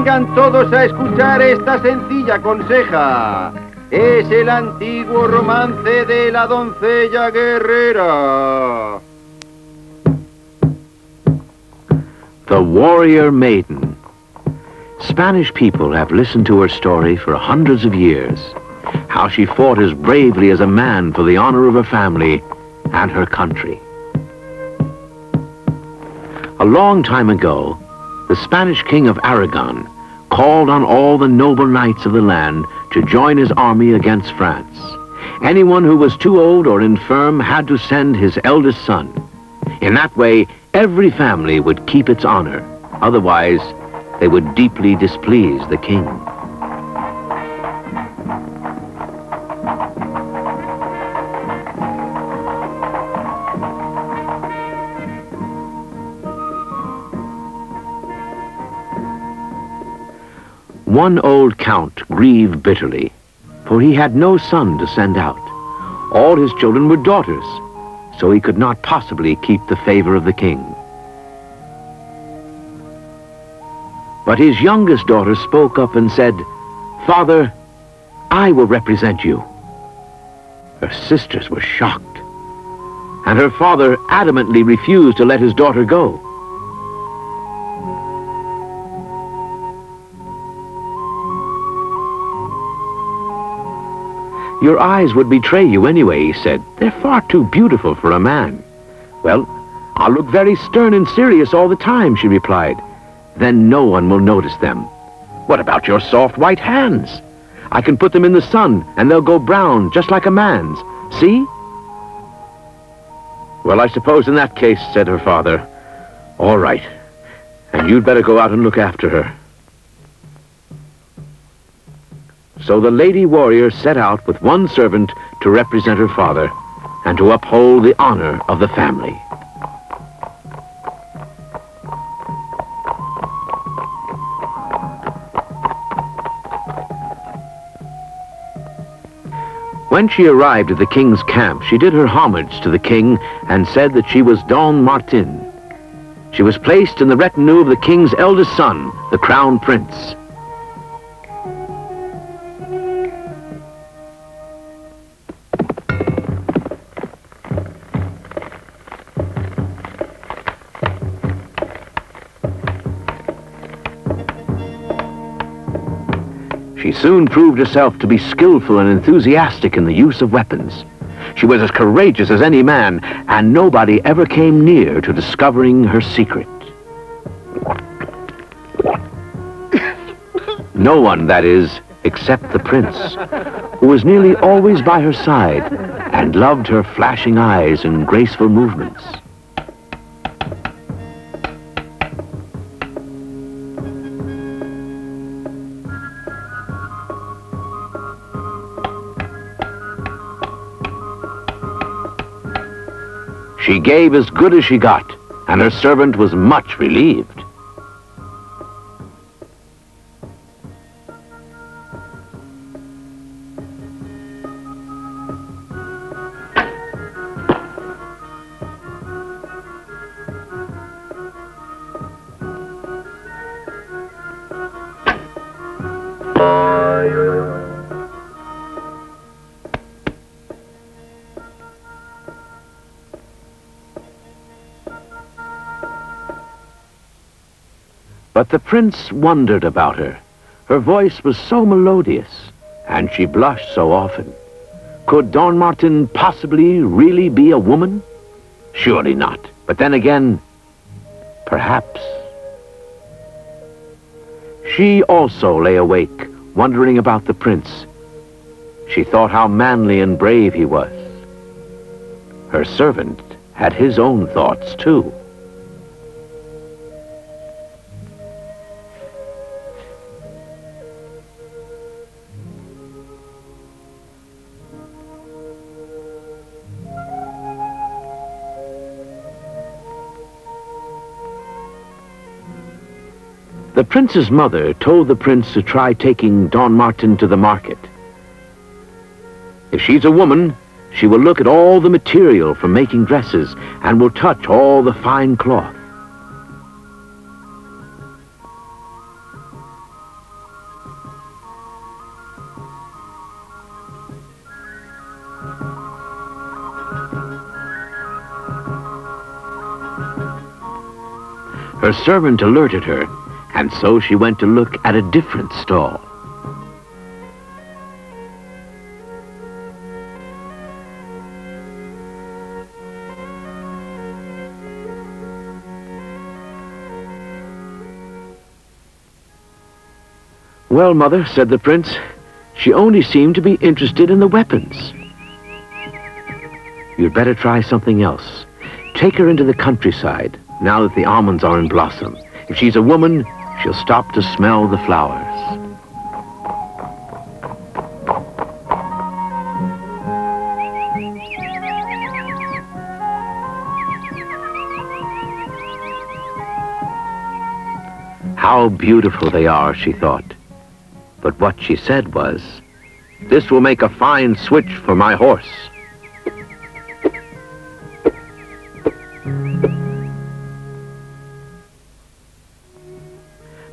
Vengan todos a escuchar esta sencilla conseja. Es el antiguo romance de la doncella guerrera. The Warrior Maiden. Spanish people have listened to her story for hundreds of years. How she fought as bravely as a man for the honor of her family and her country. A long time ago, the Spanish king of Aragon called on all the noble knights of the land to join his army against France. Anyone who was too old or infirm had to send his eldest son. In that way, every family would keep its honor. Otherwise, they would deeply displease the king. One old count grieved bitterly, for he had no son to send out. All his children were daughters, so he could not possibly keep the favor of the king. But his youngest daughter spoke up and said, "Father, I will represent you." Her sisters were shocked, and her father adamantly refused to let his daughter go. "Your eyes would betray you anyway," he said. "They're far too beautiful for a man." "Well, I'll look very stern and serious all the time," she replied. "Then no one will notice them." "What about your soft white hands? I can put them in the sun and they'll go brown just like a man's. See?" "Well, I suppose in that case," said her father, "all right. And you'd better go out and look after her." So the lady warrior set out with one servant to represent her father and to uphold the honor of the family. When she arrived at the king's camp, she did her homage to the king and said that she was Don Martin. She was placed in the retinue of the king's eldest son, the crown prince. She soon proved herself to be skillful and enthusiastic in the use of weapons. She was as courageous as any man, and nobody ever came near to discovering her secret. No one, that is, except the prince, who was nearly always by her side and loved her flashing eyes and graceful movements. She gave as good as she got, and her servant was much relieved. But the prince wondered about her. Her voice was so melodious, and she blushed so often. Could Don Martin possibly really be a woman? Surely not. But then again, perhaps. She also lay awake, wondering about the prince. She thought how manly and brave he was. Her servant had his own thoughts, too. The prince's mother told the prince to try taking Don Martin to the market. If she's a woman, she will look at all the material for making dresses and will touch all the fine cloth. Her servant alerted her, and so she went to look at a different stall. "Well, Mother," said the prince, "she only seemed to be interested in the weapons." "You'd better try something else. Take her into the countryside, now that the almonds are in blossom. If she's a woman, she'll stop to smell the flowers." How beautiful they are, she thought. But what she said was, "This will make a fine switch for my horse."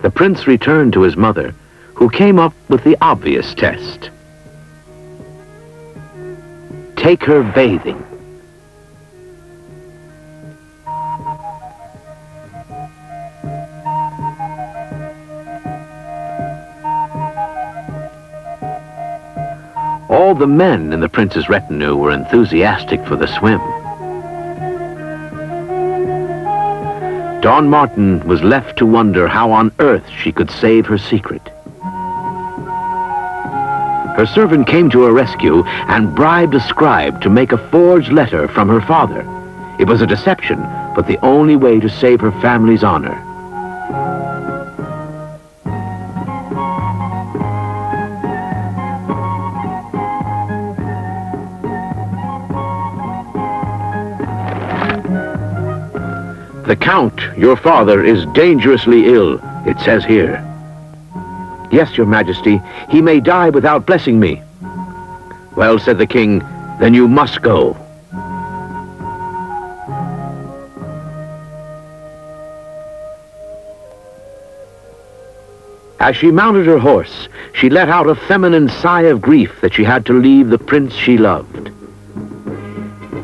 The prince returned to his mother, who came up with the obvious test. Take her bathing. All the men in the prince's retinue were enthusiastic for the swim. Don Martin was left to wonder how on earth she could save her secret. Her servant came to her rescue and bribed a scribe to make a forged letter from her father. It was a deception, but the only way to save her family's honor. "The Count, your father, is dangerously ill," it says here. "Yes, your Majesty, he may die without blessing me." "Well," said the king, "then you must go." As she mounted her horse, she let out a feminine sigh of grief that she had to leave the prince she loved.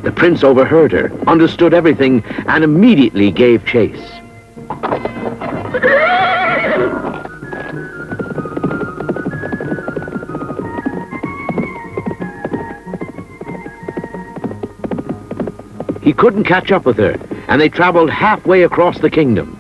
The prince overheard her, understood everything, and immediately gave chase. He couldn't catch up with her, and they traveled halfway across the kingdom.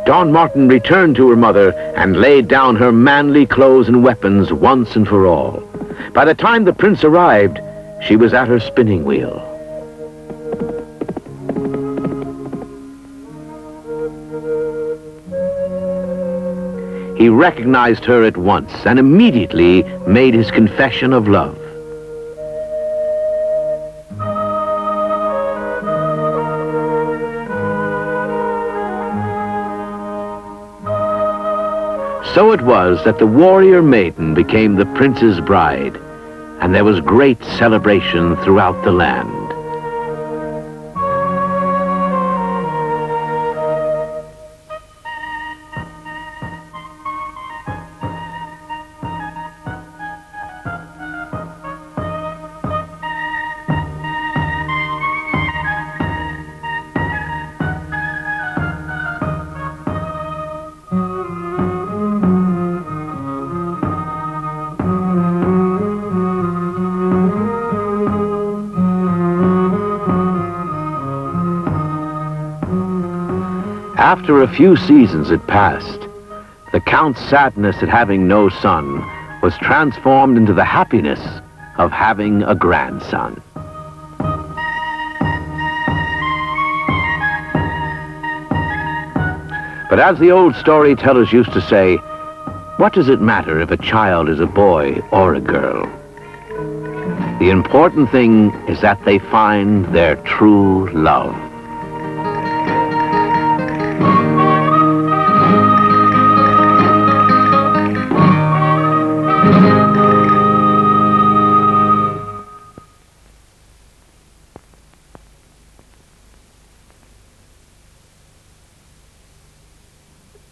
Don Martin returned to her mother and laid down her manly clothes and weapons once and for all. By the time the prince arrived, she was at her spinning wheel. He recognized her at once and immediately made his confession of love. So it was that the Warrior Maiden became the prince's bride, and there was great celebration throughout the land. After a few seasons had passed, the Count's sadness at having no son was transformed into the happiness of having a grandson. But as the old storytellers used to say, what does it matter if a child is a boy or a girl? The important thing is that they find their true love.